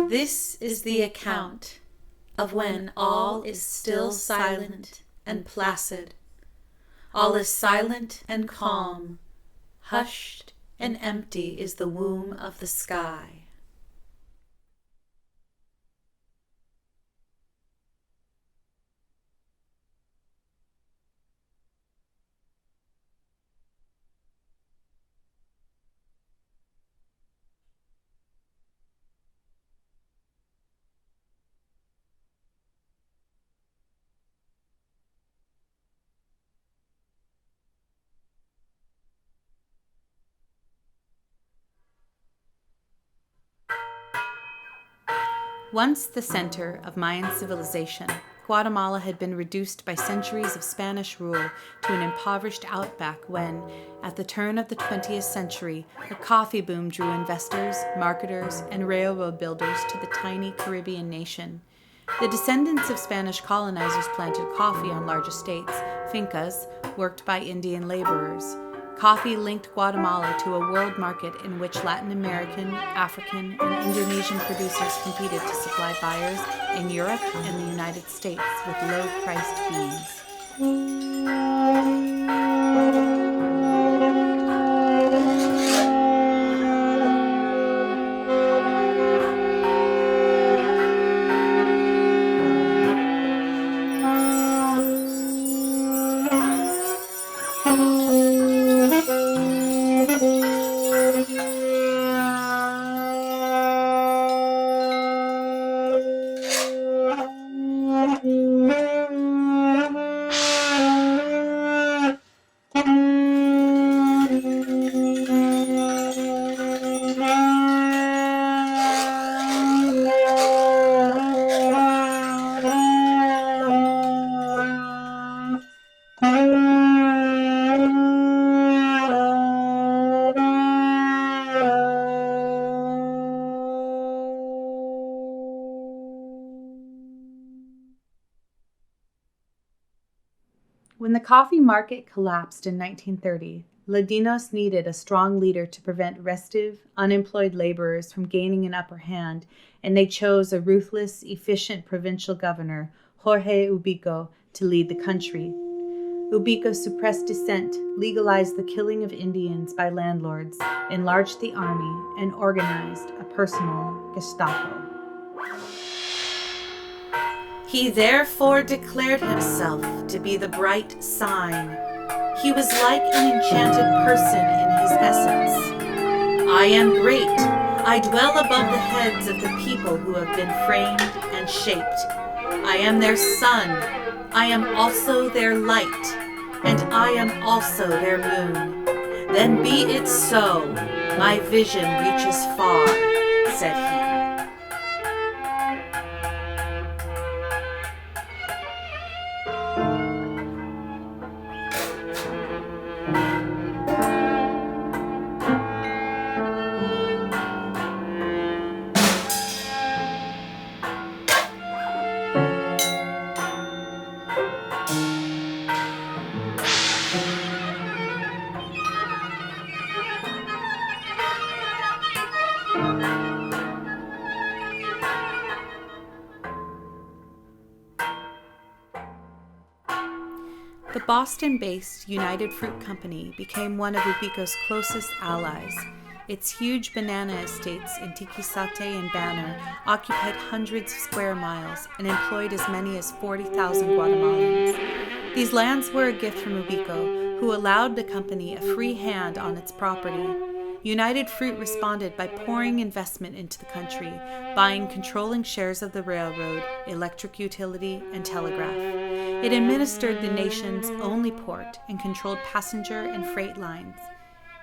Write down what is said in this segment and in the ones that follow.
This is the account of when all is still silent and placid. All is silent and calm. Hushed and empty is the womb of the sky. Once the center of Mayan civilization, Guatemala had been reduced by centuries of Spanish rule to an impoverished outback when, at the turn of the 20th century, a coffee boom drew investors, marketers, and railroad builders to the tiny Caribbean nation. The descendants of Spanish colonizers planted coffee on large estates, fincas, worked by Indian laborers. Coffee linked Guatemala to a world market in which Latin American, African, and Indonesian producers competed to supply buyers in Europe and the United States with low-priced beans. When the coffee market collapsed in 1930, Ladinos needed a strong leader to prevent restive, unemployed laborers from gaining an upper hand, and they chose a ruthless, efficient provincial governor, Jorge Ubico, to lead the country. Ubico suppressed dissent, legalized the killing of Indians by landlords, enlarged the army, and organized a personal Gestapo. He therefore declared himself to be the bright sign. He was like an enchanted person in his essence. I am great. I dwell above the heads of the people who have been framed and shaped. I am their sun. I am also their light. And I am also their moon. Then be it so. My vision reaches far, said he. The Boston-based United Fruit Company became one of Ubiko's closest allies. Its huge banana estates in Tiquisate and Banner occupied hundreds of square miles and employed as many as 40,000 Guatemalans. These lands were a gift from Ubiko, who allowed the company a free hand on its property. United Fruit responded by pouring investment into the country, buying controlling shares of the railroad, electric utility, and telegraph. It administered the nation's only port and controlled passenger and freight lines.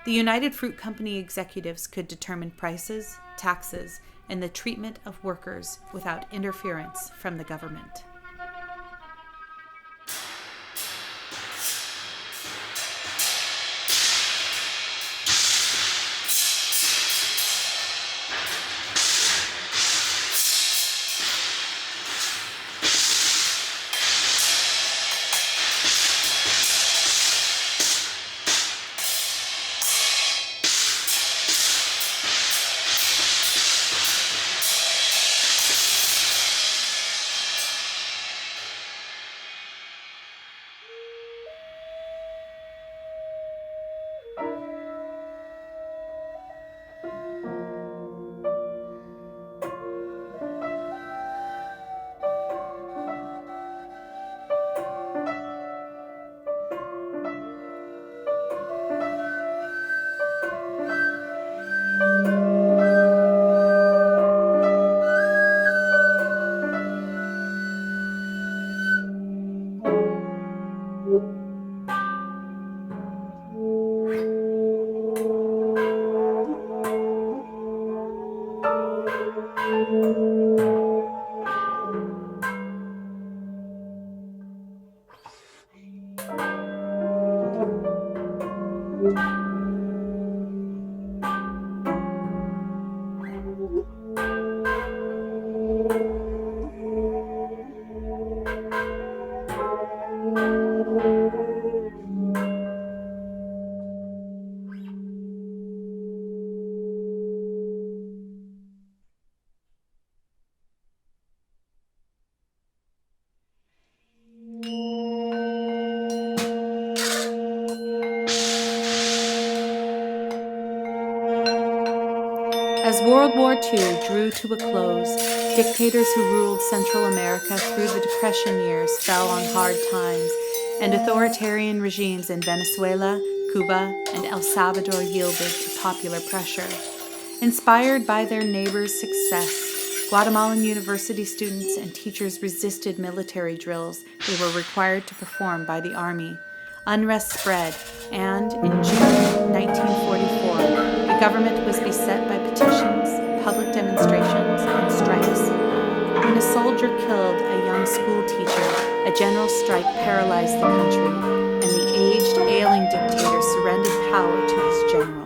The United Fruit Company executives could determine prices, taxes, and the treatment of workers without interference from the government. As World War II drew to a close, dictators who ruled Central America through the Depression years fell on hard times, and authoritarian regimes in Venezuela, Cuba, and El Salvador yielded to popular pressure. Inspired by their neighbors' success, Guatemalan university students and teachers resisted military drills they were required to perform by the army. Unrest spread, and in June 1944, the government was beset by petitions, public demonstrations, and strikes. When a soldier killed a young school teacher, a general strike paralyzed the country, and the aged, ailing dictator surrendered power to his generals.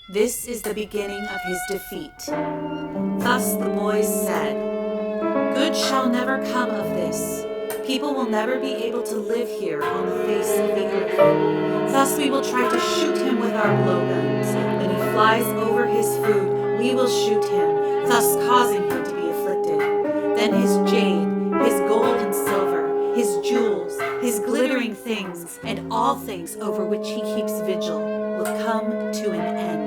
This is the beginning of his defeat. Thus the boys said, "Good shall never come of this. People will never be able to live here on the face of the earth. Thus we will try to shoot him with our blowguns. When he flies over his food, we will shoot him, thus causing him to be afflicted. Then his jade, his gold and silver, his jewels, his glittering things, and all things over which he keeps vigil will come to an end."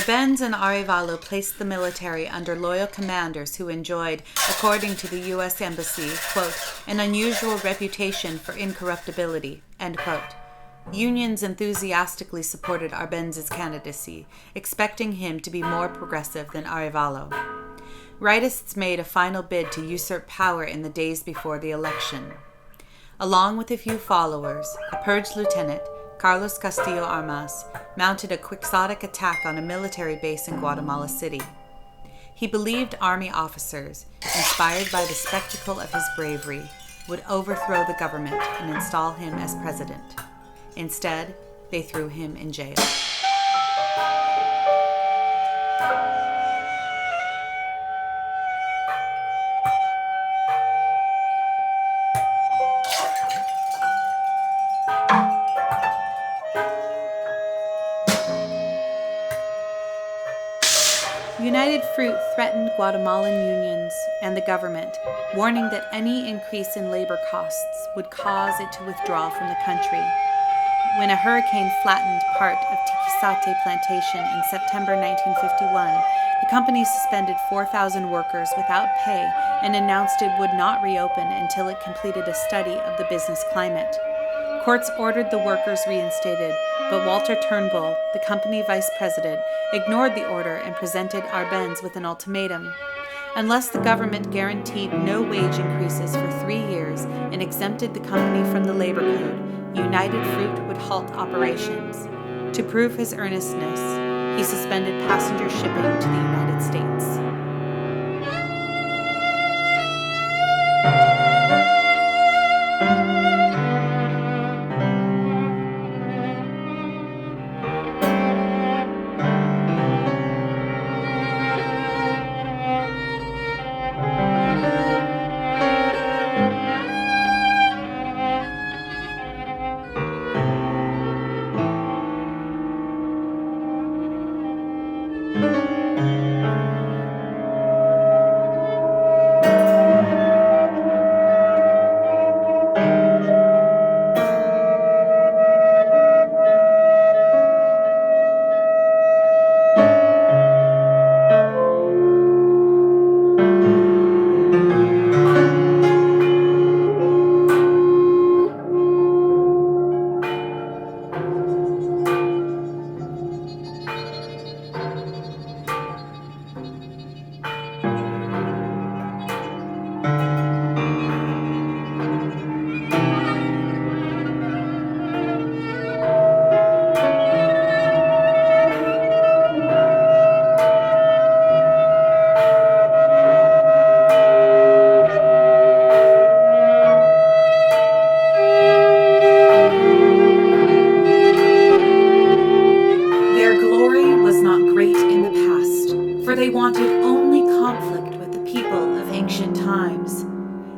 Arbenz and Arevalo placed the military under loyal commanders who enjoyed, according to the U.S. Embassy, quote, an unusual reputation for incorruptibility, end quote. Unions enthusiastically supported Arbenz's candidacy, expecting him to be more progressive than Arevalo. Rightists made a final bid to usurp power in the days before the election. Along with a few followers, a purged lieutenant, Carlos Castillo Armas, mounted a quixotic attack on a military base in Guatemala City. He believed army officers, inspired by the spectacle of his bravery, would overthrow the government and install him as president. Instead, they threw him in jail. United Fruit threatened Guatemalan unions and the government, warning that any increase in labor costs would cause it to withdraw from the country. When a hurricane flattened part of Tiquisate plantation in September 1951, the company suspended 4,000 workers without pay and announced it would not reopen until it completed a study of the business climate. Courts ordered the workers reinstated, but Walter Turnbull, the company vice president, ignored the order and presented Arbenz with an ultimatum. Unless the government guaranteed no wage increases for 3 years and exempted the company from the labor code, United Fruit would halt operations. To prove his earnestness, he suspended passenger shipping to the United States.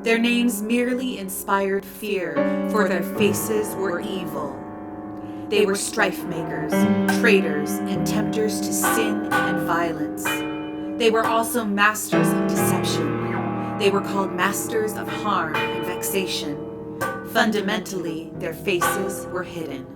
Their names merely inspired fear, for their faces were evil. They were strife makers, traitors, and tempters to sin and violence. They were also masters of deception. They were called masters of harm and vexation. Fundamentally, their faces were hidden.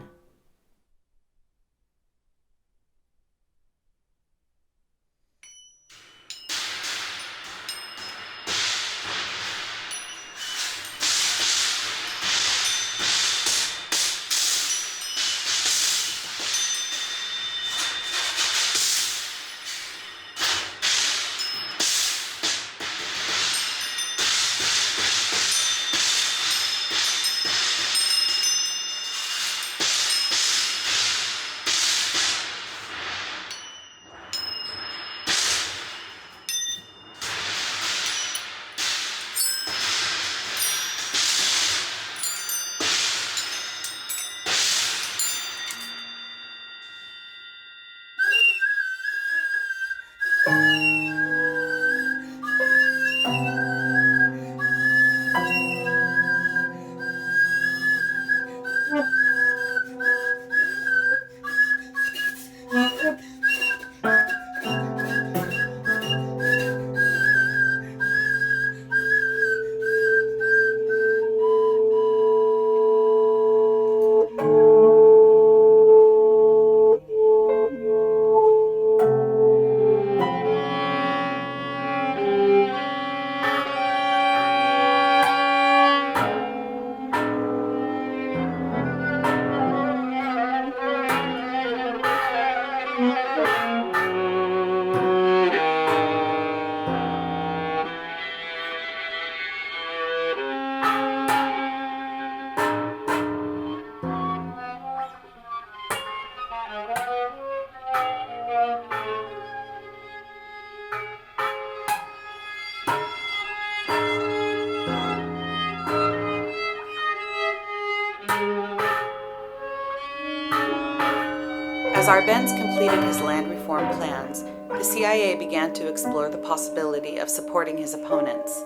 Arbenz completed his land reform plans, the CIA began to explore the possibility of supporting his opponents.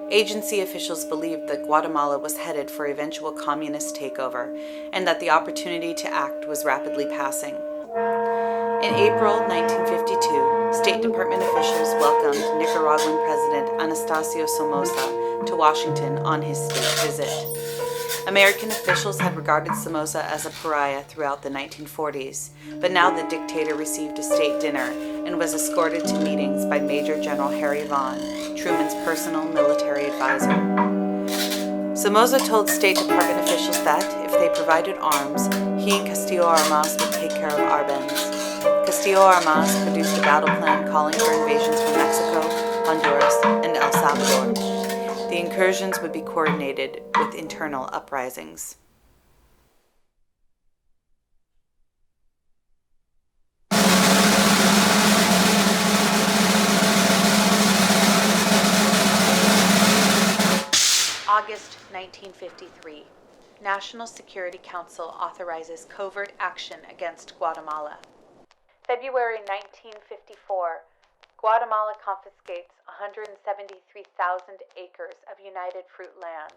Agency officials believed that Guatemala was headed for eventual communist takeover and that the opportunity to act was rapidly passing. In April 1952, State Department officials welcomed Nicaraguan President Anastasio Somoza to Washington on his state visit. American officials had regarded Somoza as a pariah throughout the 1940s, but now the dictator received a state dinner and was escorted to meetings by Major General Harry Vaughan, Truman's personal military advisor. Somoza told State Department officials that, if they provided arms, he and Castillo Armas would take care of Arbenz. Castillo Armas produced a battle plan calling for invasions from Mexico, Honduras, and El Salvador. The incursions would be coordinated with internal uprisings. August 1953. National Security Council authorizes covert action against Guatemala. February 1954. Guatemala confiscates 173,000 acres of United Fruit land.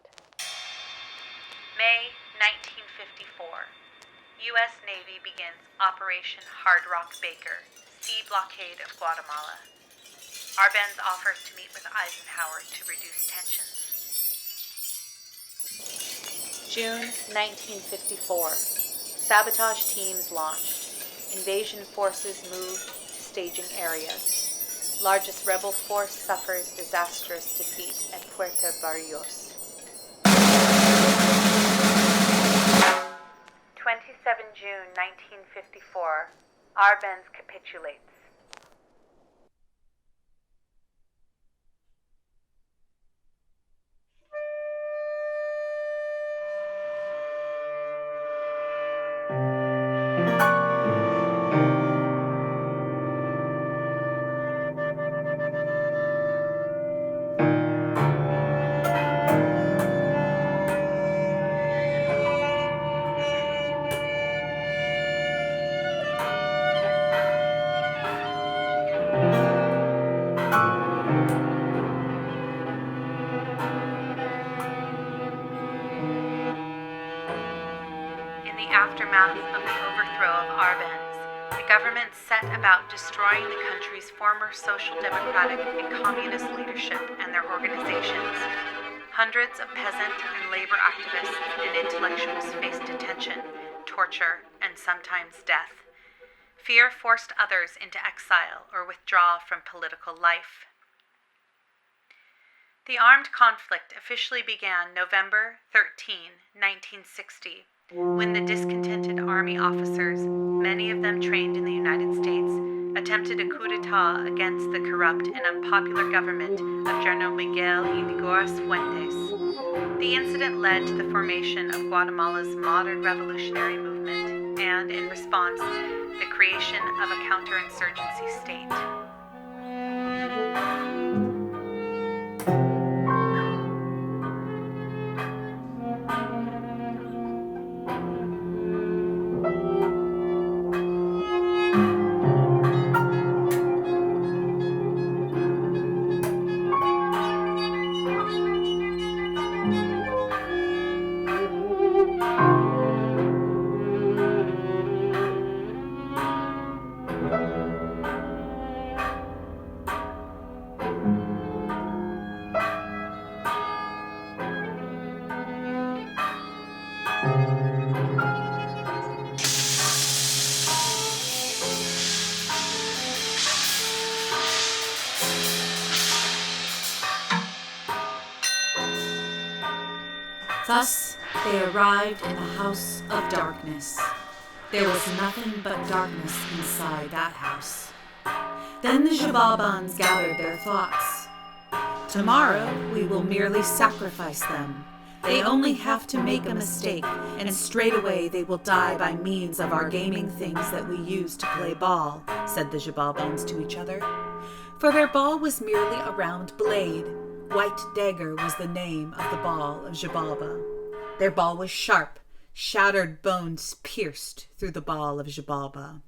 May 1954. U.S. Navy begins Operation Hard Rock Baker, sea blockade of Guatemala. Arbenz offers to meet with Eisenhower to reduce tensions. June 1954. Sabotage teams launched. Invasion forces move to staging areas. Largest rebel force suffers disastrous defeat at Puerto Barrios. 27 June 1954. Arbenz capitulates. Aftermath of the overthrow of Arbenz, the government set about destroying the country's former social democratic and communist leadership and their organizations. Hundreds of peasant and labor activists and intellectuals faced detention, torture, and sometimes death. Fear forced others into exile or withdrawal from political life. The armed conflict officially began November 13, 1960, when the discontented army officers, many of them trained in the United States, attempted a coup d'etat against the corrupt and unpopular government of General Miguel Ydígoras Fuentes. The incident led to the formation of Guatemala's modern revolutionary movement and, in response, the creation of a counterinsurgency state. Thus they arrived in the house of darkness. There was nothing but darkness inside that house. Then the Jababans gathered their thoughts. Tomorrow we will merely sacrifice them. They only have to make a mistake, and straightaway they will die by means of our gaming things that we use to play ball, said the Jababans to each other. For their ball was merely a round blade. White Dagger was the name of the ball of Jababa. Their ball was sharp, shattered bones pierced through the ball of Jababa.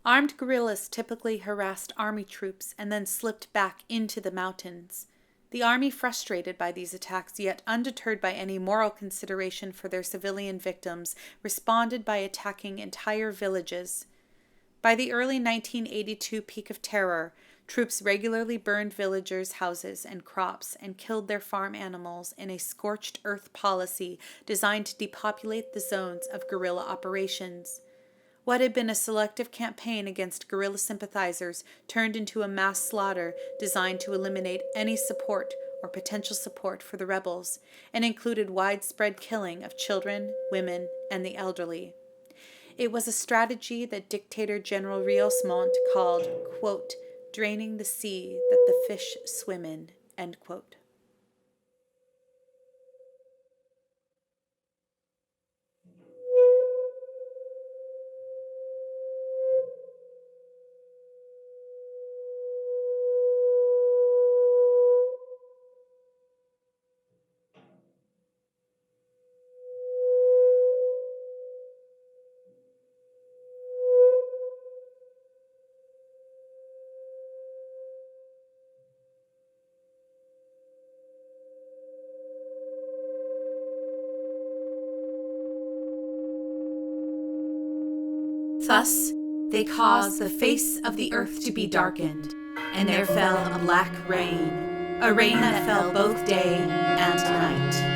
Armed guerrillas typically harassed army troops and then slipped back into the mountains. The army, frustrated by these attacks, yet undeterred by any moral consideration for their civilian victims, responded by attacking entire villages. By the early 1982 peak of terror, troops regularly burned villagers' houses and crops and killed their farm animals in a scorched earth policy designed to depopulate the zones of guerrilla operations. What had been a selective campaign against guerrilla sympathizers turned into a mass slaughter designed to eliminate any support or potential support for the rebels, and included widespread killing of children, women, and the elderly. It was a strategy that dictator General Rios Montt called, quote, draining the sea that the fish swim in, end quote. Thus, they caused the face of the earth to be darkened, and there fell a black rain, a rain that fell both day and night.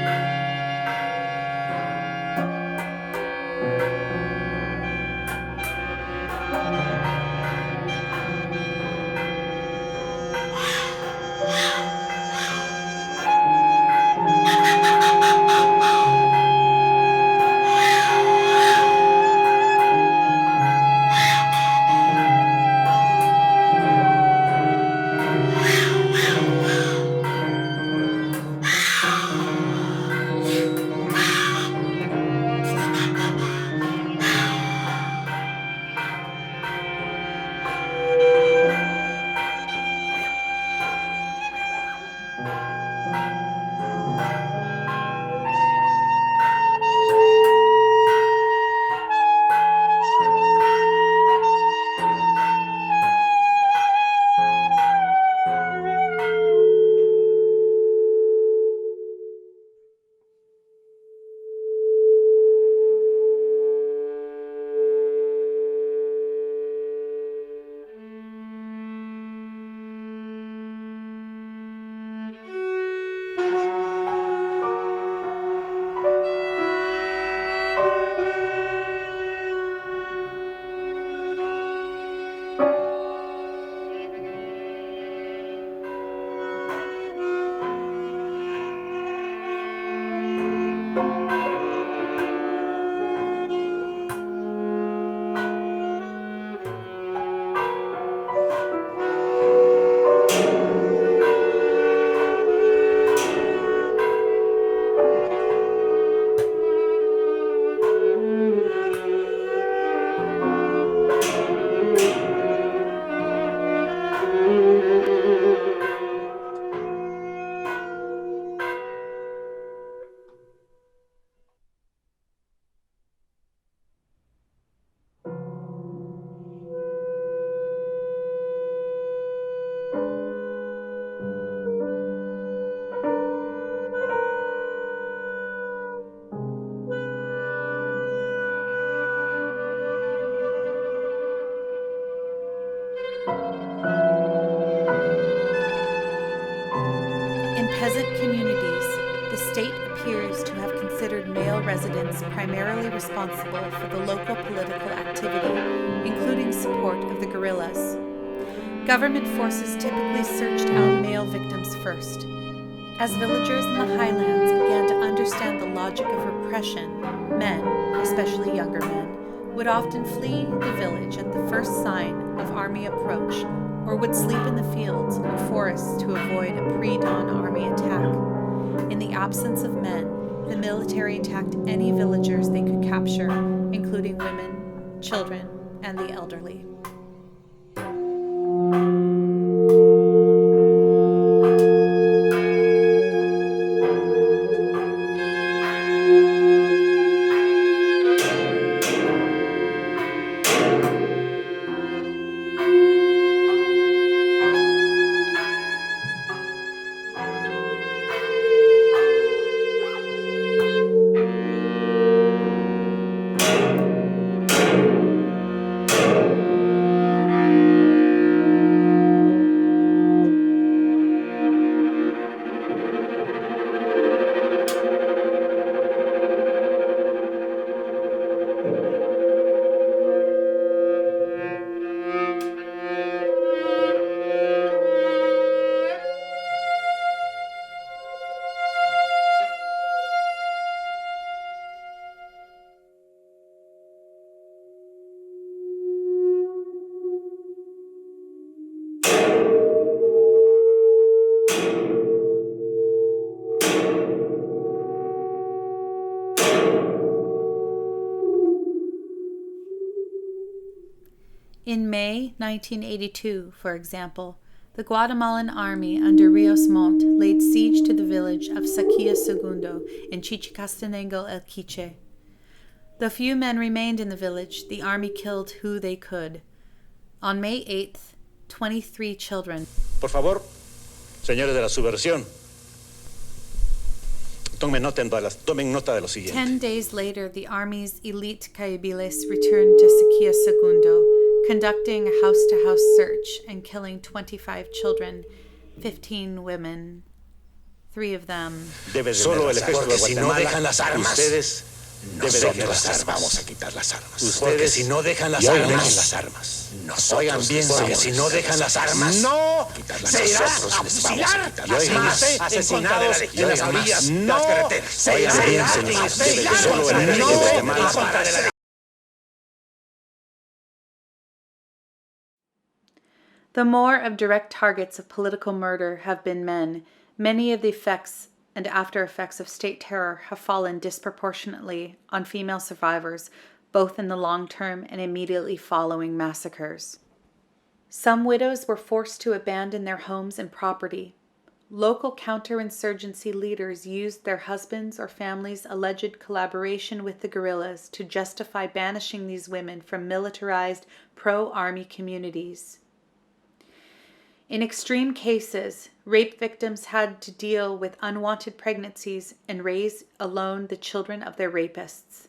In peasant communities, the state appears to have considered male residents primarily responsible for the local political activity, including support of the guerrillas. Government forces typically searched out male victims first. As villagers in the highlands began to understand the logic of repression, men, especially younger men, would often flee the village at the first sign of army approach, or would sleep in the fields or forests to avoid a pre-dawn army attack. In the absence of men, the military attacked any villagers they could capture, including women, children, and the elderly. In May 1982, for example, the Guatemalan army under Rios Montt laid siege to the village of Saquilla Segundo in Chichicastenango El Quiche. Though few men remained in the village, the army killed who they could. On May 8th, 23 children. Por favor, señores de la subversión, tomen nota de lo siguiente. 10 days later, the army's elite caibiles returned to Saquilla Segundo, conducting a house-to-house search and killing 25 children, 15 women, 3 of them. Solo el ejército de Guatemala, si no dejan las armas, ustedes nosotros les vamos a quitar las armas. Ustedes, porque si no dejan las armas, nosotros bien, porque si no dejan las armas, no se irá a fusilar más asesinados en las orillas de las carreteras. Se irá a fusilar solo el ejército de Guatemala. The more of direct targets of political murder have been men. Many of the effects and after effects of state terror have fallen disproportionately on female survivors, both in the long term and immediately following massacres. Some widows were forced to abandon their homes and property. Local counterinsurgency leaders used their husbands' or families' alleged collaboration with the guerrillas to justify banishing these women from militarized pro-army communities. In extreme cases, rape victims had to deal with unwanted pregnancies and raise alone the children of their rapists.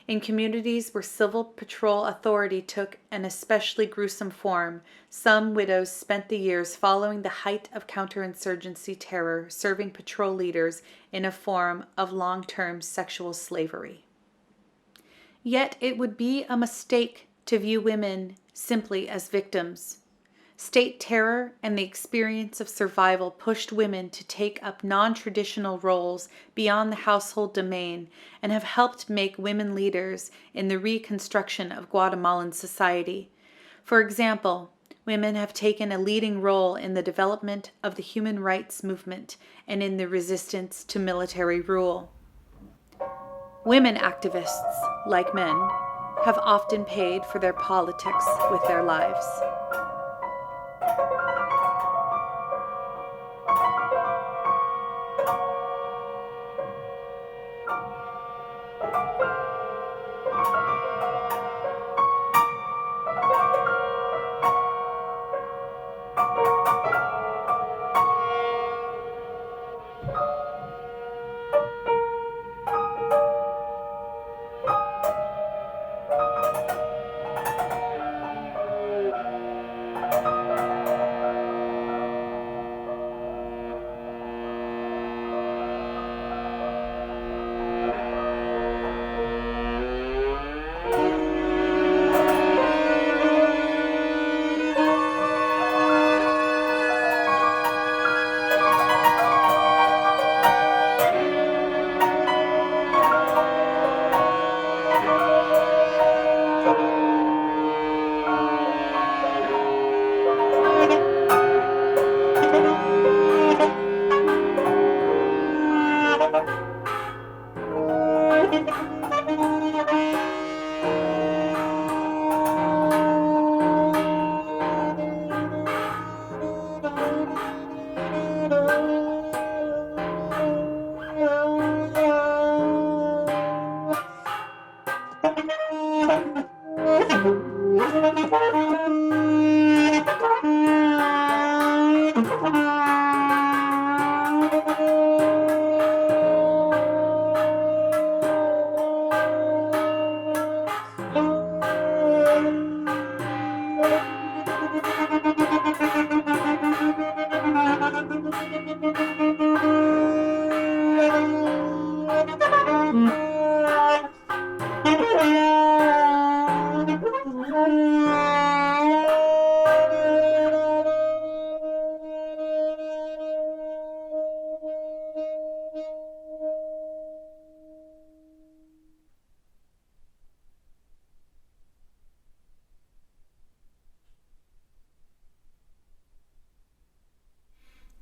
In communities where civil patrol authority took an especially gruesome form, some widows spent the years following the height of counterinsurgency terror serving patrol leaders in a form of long-term sexual slavery. Yet it would be a mistake to view women simply as victims. State terror and the experience of survival pushed women to take up non-traditional roles beyond the household domain and have helped make women leaders in the reconstruction of Guatemalan society. For example, women have taken a leading role in the development of the human rights movement and in the resistance to military rule. Women activists, like men, have often paid for their politics with their lives.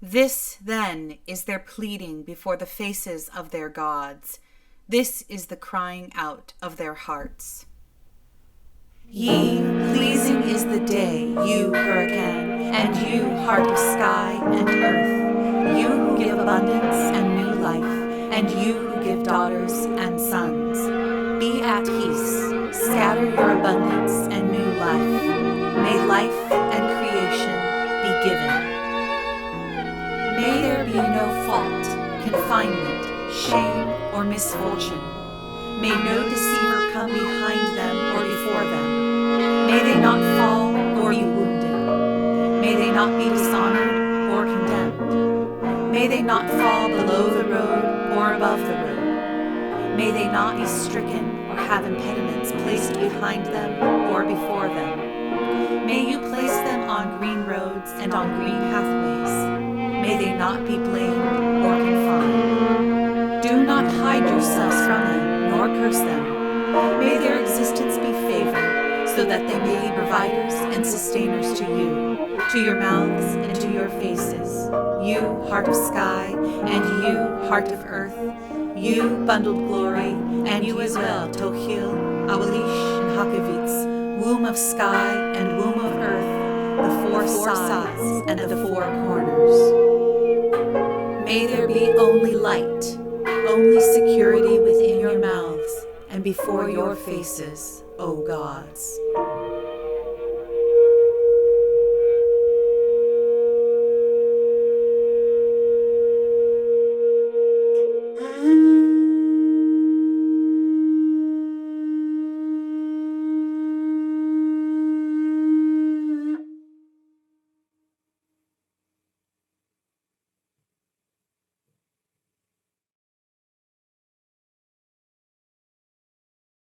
This, then, is their pleading before the faces of their gods. This is the crying out of their hearts. Ye, please you hurricane, and you heart of sky and earth, you who give abundance and new life, and you who give daughters and sons. Be at peace, scatter your abundance and new life. May life and creation be given. May there be no fault, confinement, shame, or misfortune. May no deceiver come behind them or before them. May they not fall or be wounded. May they not be dishonored or condemned. May they not fall below the road or above the road. May they not be stricken or have impediments placed behind them or before them. May you place them on green roads and on green pathways. May they not be blamed or confined. Do not hide yourselves from them, nor curse them. May their existence be favored, so that they may be providers and sustainers to you, to your mouths and to your faces. You, heart of sky, and you, heart of earth. You, bundled glory, and you as well, Tochil, Awalish, and Hakavitz, womb of sky and womb of earth, the four sides and the four corners. May there be only light, only security within your mouths and before your faces, O gods.